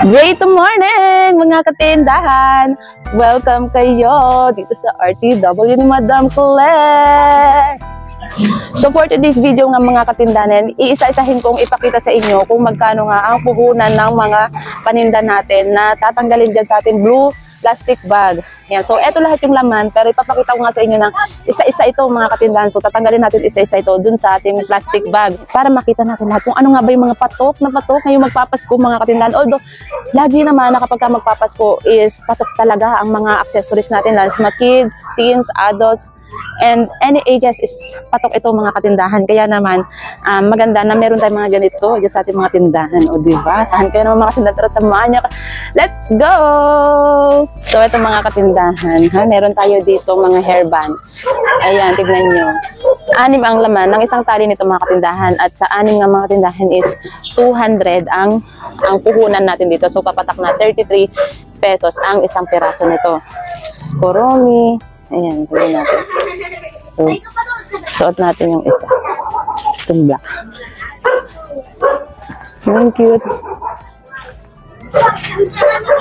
Great morning mga katindahan! Welcome kayo dito sa RTW ni Madam Claire! So for today's video nga mga katindahan, iisa-isahin kong ipakita sa inyo kung magkano nga ang puhunan ng mga paninda natin na tatanggalin dyan sa ating blue plastic bag. Yan. So eto lahat yung laman, pero ipapakita ko nga sa inyo ng isa-isa ito mga katindahan. So tatanggalin natin isa-isa ito dun sa ating plastic bag para makita natin lahat kung ano nga ba yung mga patok na patok ngayong magpapasko mga katindahan. Although lagi naman na kapag magpapasko is patok talaga ang mga accessories natin, lalo sa mga kids, teens, adults, and any ages is patok ito mga katindahan. Kaya naman maganda na meron tayong mga ganito dyan sa ating mga tindahan, o diba? Kaya naman mga katindahan, tara samahan niya. Let's go! So ito mga katindahan, meron tayo dito mga hairband. Ayan, tignan nyo. 6 ang laman ng isang tali nito mga katindahan, at sa 6 nga mga katindahan is 200 ang puhunan natin dito. So papatak na 33 pesos ang isang piraso nito. Koromi. Ayan, gawin natin. So, suot natin yung isa. Itong black. Ang cute.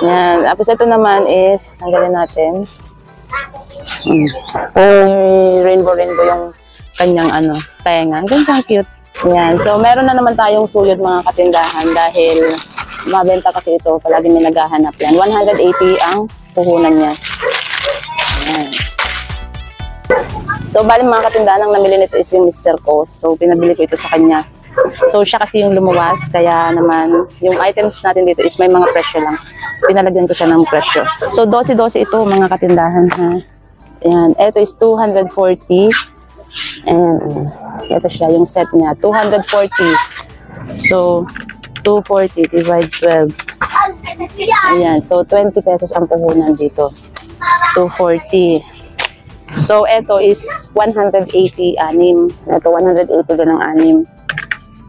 Ayan. Tapos ito naman is, tanggalin natin. Rainbow yung kanyang tenga. Ganyan cute. Ayan. So, meron na naman tayong sulod mga katindahan dahil mabenta kasi ito. Palagi may naghahanap yan. 180 ang puhunan niya. Ayan. So, bali mga katindahan, ang namili nito is yung mister ko. So, pinabili ko ito sa kanya. So, siya kasi yung lumuwas. Kaya naman, yung items natin dito is may mga presyo lang. Pinalagyan ko siya ng presyo. So, 12-12 ito mga katindahan. Ha? Ayan. Ito is 240. And, ito siya, yung set niya. 240. So, 240 divide 12. Ayan. So, 20 pesos ang puhunan dito. 240. So, ito is 180 anim. Ito, 180 din ang anim.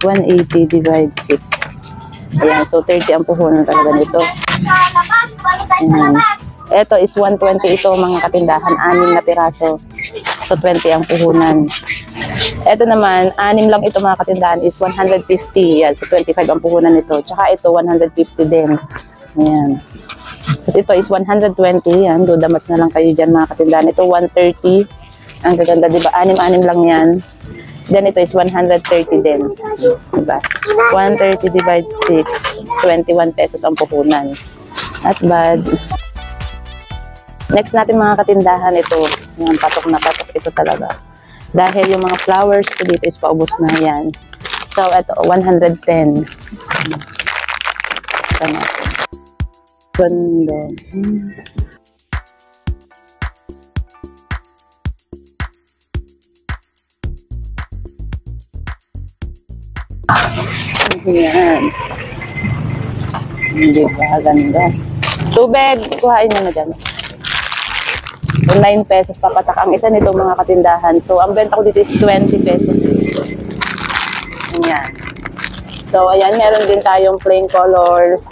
180 divide 6. Ayan, so 30 ang puhunan talaga nito. Ayan. Ito is 120 ito mga katindahan. 6 na piraso. So, 20 ang puhunan. Ito naman, 6 lang ito mga katindahan is 150. Ayan, so 25 ang puhunan nito. Tsaka ito, 150 din. Ayan. Tapos ito is 120. Yan, dudamat na lang kayo dyan mga katindahan. Ito 130. Ang gaganda, diba? 6-6 lang yan. Then ito is 130 din. Diba? 130 divide 6. 21 pesos ang puhunan. Not bad. Next natin mga katindahan, ito. Yan, patok na patok ito talaga. Dahil yung mga flowers ko dito is paubos na yan. So, ito, 110. Ito natin. Ganda. Ayan. Hindi ba ganda? Tubig, kuhain nyo na dyan. So, 9 pesos papatak ang isa nito mga katindahan. So, ang benta ko dito is 20 pesos. Ayan. So, ayan, meron din tayong plain colors.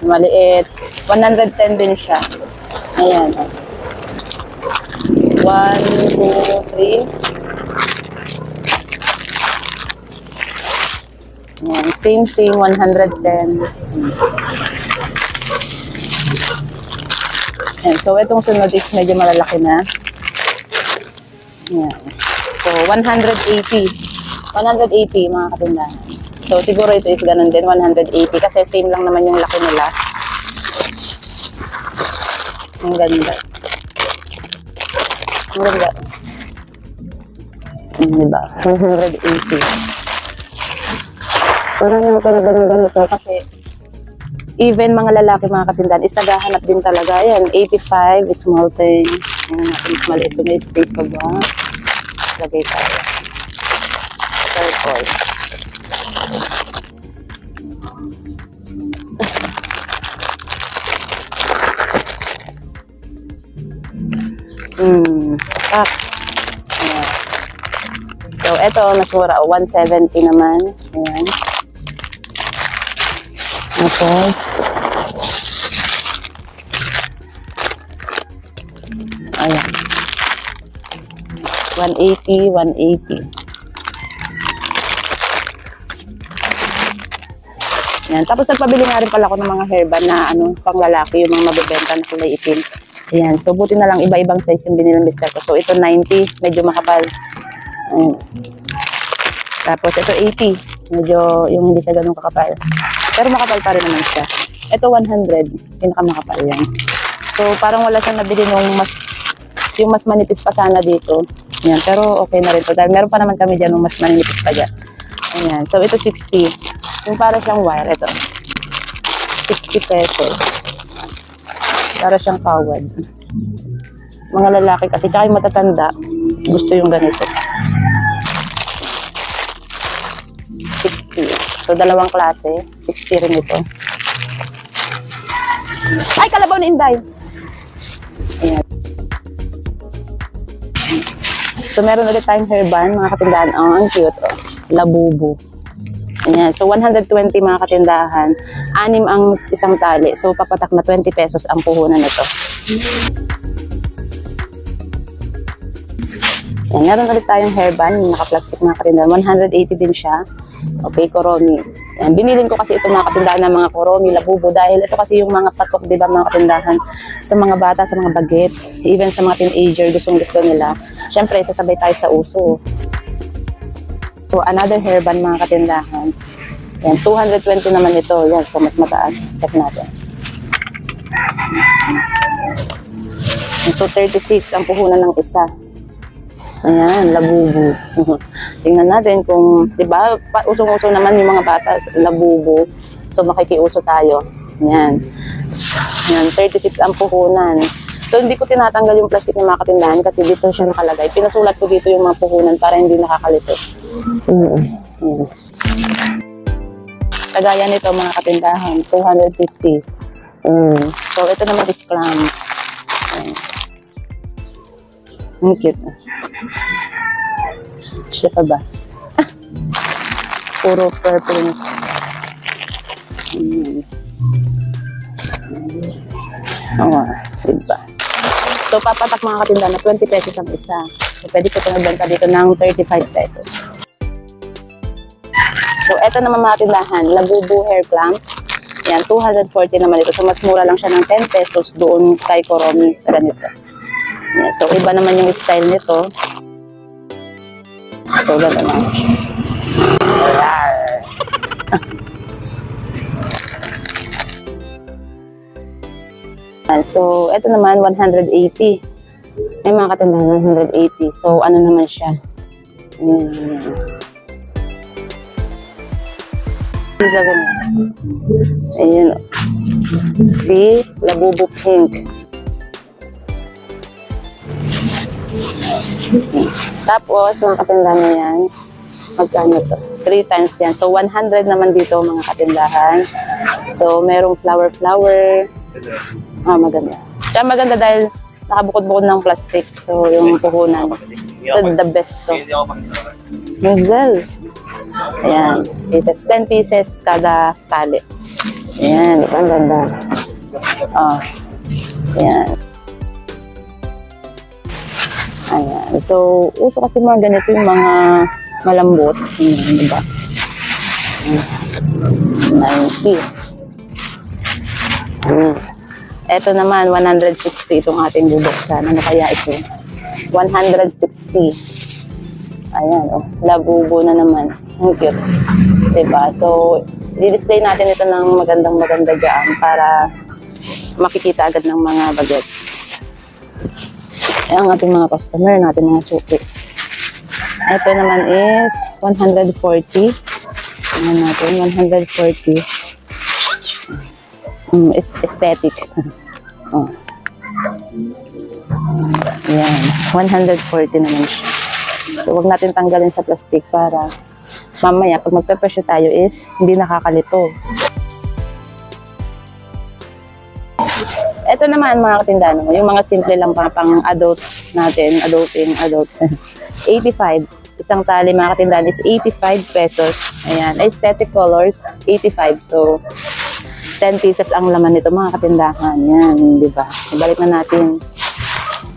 Maliit. 110 din siya. Ayan. 1, 2, 3. Ayan. Same, 110. Ayan. So, itong sunod is medyo malalaki na. Ayan. So, 180. 180 mga katindahan. So, siguro ito is ganun din, 180. Kasi same lang naman yung laki nila. Ang ganda. Ang ganda. Diba? 180. Parang yung ganito kasi even mga lalaki mga katindahan is naghahanap din talaga. Ayan, 85, small thing. Ayan natin, maliit ito. May space pa ba? Lagay tayo. Circle. Tak. Ayan. So, ito, mas mura. 170 naman. Ayan. Okay. Ayan. 180, 180. Yan. Tapos nagpabili nga rin pala ako ng mga hairband na pang lalaki, yung mga mabibenta na kulay itim. Ayan. So buti na lang iba-ibang size yung binili ng mister ko. So ito 90, medyo makapal. Ayan. Tapos ito 80, medyo yung hindi siya ganun kakapal. Pero makapal pa rin naman siya. Ito 100, pinakamakapal yan. So parang wala siyang nabili nung yung mas manipis pa sana dito. Ayan. Pero okay na rin to. Dahil meron pa naman kami dyan nung mas manipis pa dyan. Ayan. So ito 60. Yung para siyang wire, ito. 60 pesos. Para siyang kawad. Mga lalaki kasi, tsaka yung matatanda, gusto yung ganito. 60. So, dalawang klase. 60 rin ito. Ay, kalabaw ni Inday! Ayan. So, meron ulit tayong hairband, mga katindahan. Oh, ang cute, oh. Labubu. Ayan. So, 120 mga katindahan. 6 ang isang tali. So, papatak na 20 pesos ang puhunan nito. Ayan. Meron ulit tayong hairband. Naka-plastic mga katindahan. 180 din siya. Okay, Kuromi. Ayan. Binilin ko kasi ito mga katindahan ng mga Kuromi, Labubu. Dahil ito kasi yung mga patok, di ba mga katindahan, sa mga bata, sa mga bagets, even sa mga teenager, gustong-gusto nila. Siyempre, sasabay tayo sa uso. So, another hairband mga katindahan. Yan, 220 naman ito. Yan, so mas mataas. Check natin. So, 36 ang puhunan ng isa. Ayan, Labubu. Tingnan natin kung, di ba, usong-uso naman yung mga bata, Labubu. So, makikiuso tayo. Yan. Yan, 36 ang puhunan. So, hindi ko tinatanggal yung plastic ng mga katindahan kasi dito siya nakalagay. Pinasulat ko dito yung mga puhunan para hindi nakakalito. Kagaya nito mga katindahan, 250. So, ito naman is clam. Ang cute. Siya pa ba? Puro purple. Oo, diba? So, papatak mga katindahan na 20 pesos ang isa. So, pwede ko ito nagbenta dito ng 35 pesos. So, eto naman mga tindahan, Labubu hair clamps. Yan, 240 naman ito. So, mas mura lang siya ng 10 pesos doon kay Kuromi sa ganito. Yan, so, iba naman yung style nito. So, gano'n lang. So, eto naman, 180. Ay, mga katindahan, 180. So, ano naman siya? Ayan. Si Labubu Pink. Tapos, mga katindahan na yan, magkano to? 3 times yan. So, 100 naman dito, mga katindahan. So, merong flower. Maganda. Kaya maganda dahil nakabukod-bukod ng plastic. So, yung puhunan. Ito, the best to. Yung gels. Ayan. Pieces. 10 pieces kada tali. Ayan. Ang ganda. Ayan. Ayan. So, uso kasi mga ganito yung mga malambot. Ayan, diba? 90. Ito naman, 160 itong ating bubuksan. Ano kaya ito? 160. Ayan, Labubu na naman. Ang cute. Diba? So, i-display natin ito ng magandang-maganda dyan para makikita agad ng mga bagets. Ayan ang ating mga customer, natin mga suki. Ito naman is 140. Ayan natin, 140. Aesthetic. Ayan, 140 naman siya. So, huwag natin tanggalin sa plastic para mamaya, pag magpe-presyo tayo is hindi nakakalito. Ito naman mga katindahan, yung mga simple lang pang adults natin, adults. 85. Isang tali mga katindahan is 85 pesos. Ayan, aesthetic colors, 85. So, 10 pieces ang laman nito mga katindahan. Yan, di ba? Ibalik na natin.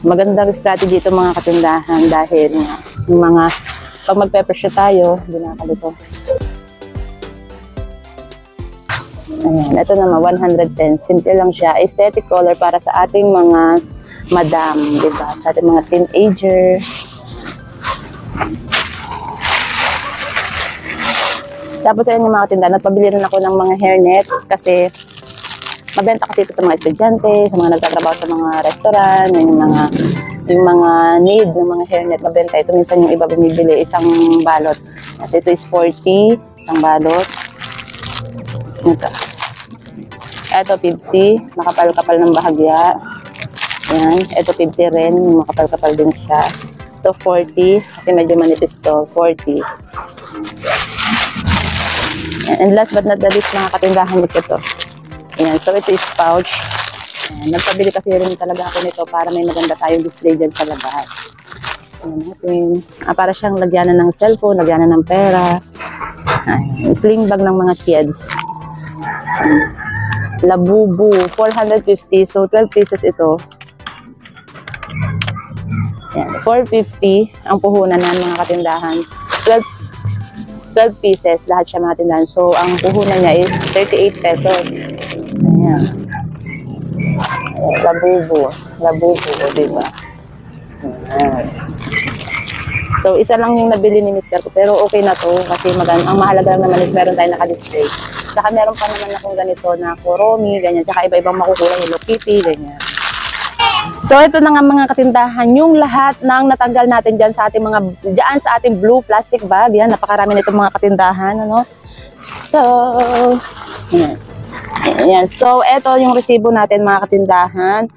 Magandang strategy ito mga katindahan dahil yung mga pag magpe-presyo tayo, hindi nakakalito. Ayan, ito naman 110. Simple lang siya. Aesthetic color para sa ating mga madam, di ba? Sa ating mga teenager. Tapos ayun yung mga tindahan, nagpabili rin ako ng mga hairnet kasi mabenta kasi ito sa mga estudyante, sa mga nagtatrabaho sa mga restaurant, yung mga need ng mga hairnet, mabenta ito. Minsan yung iba bumibili isang balot. Kasi ito is 40, isang balot. Ito 50, makapal-kapal ng bahagya. Ayan, ito 50 rin, makapal-kapal din siya. Ito 40, kasi medyo manipis to, 40. And last but not the least, mga katindahan ito to. Ayan, so ito is pouch. Ayan, nagpabili kasi rin talaga ako nito para may maganda tayong display dyan sa labas. Ayan natin. Para siyang lagyanan ng cellphone, lagyanan ng pera. Ayan, sling bag ng mga kids. Ayan. Labubu, 450. So, 12 pieces ito. Ayan, 450 ang puhunan ng mga katindahan. 12 pieces, lahat siya mga tindahan. So, ang puhunan niya is 38 pesos. Ayan. Labubu, diba? Ayan. So, isa lang yung nabili ni Mr. ko. Pero okay na to kasi ang mahalaga lang naman is meron tayong naka-display. Saka meron pa naman akong ganito na Kuromi, ganyan. Saka iba-ibang makukulay, Hello Kitty, ganyan. So, ito na nga mga katindahan, yung lahat ng natanggal natin dyan sa ating blue plastic bag. Yan, napakarami nito mga katindahan, ano? So, yan. Ayan. So, ito yung resibo natin mga katindahan.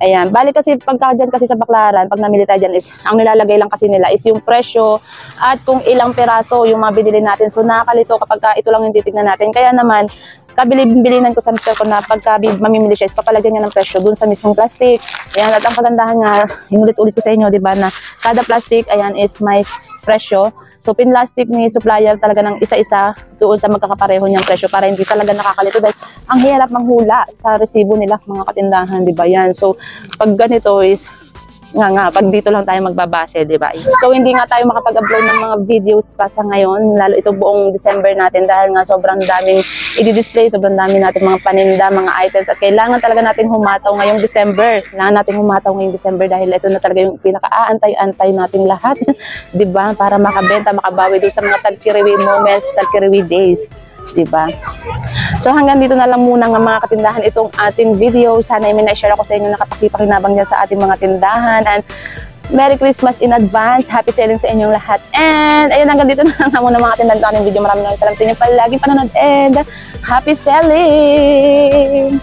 Ayan. Balik kasi pagka dyan kasi sa Baclaran, pag namili tayo dyan is, ang nilalagay lang kasi nila is yung presyo at kung ilang peraso yung mabibili natin. So, nakakalito kapag ito lang yung titignan natin. Kaya naman, kabilinan ko sa mister ko na pagka mamimili siya is papalagyan niya ng presyo dun sa mismong plastic. Ayan. At ang kagandahan nga, inulit-ulit ko sa inyo, diba, na kada plastic, ayan, is may presyo. So, pinlastic ni supplier talaga ng isa-isa doon sa magkakapareho niyang presyo para hindi talaga nakakalito dahil ang hirap manghula sa resibo nila mga katindahan, di ba yan? So, pag ganito is, pag dito lang tayo magbabase, di ba? So, hindi nga tayo makapag-upload ng mga videos pa sa ngayon, lalo ito buong December natin dahil nga sobrang daming i-display, sobrang dami natin mga paninda, mga items at kailangan talaga natin humataw ngayong December. Kailangan natin humataw ngayong December dahil ito na talaga yung pinaka-aantay-antay natin lahat, di ba? Para makabenta, makabawi doon sa mga tagkiriwi moments, tagkiriwi days. Diba? So hanggang dito na lang muna ng mga katindahan itong ating video. Sana may na-share ako sa inyo nakapaki-pakinabang dyan sa ating mga tindahan. And Merry Christmas in advance. Happy selling sa inyong lahat. And ayun, hanggang dito na lang muna mga tindahan sa ating video. Maraming salamat sa inyong palaging panonood and happy selling!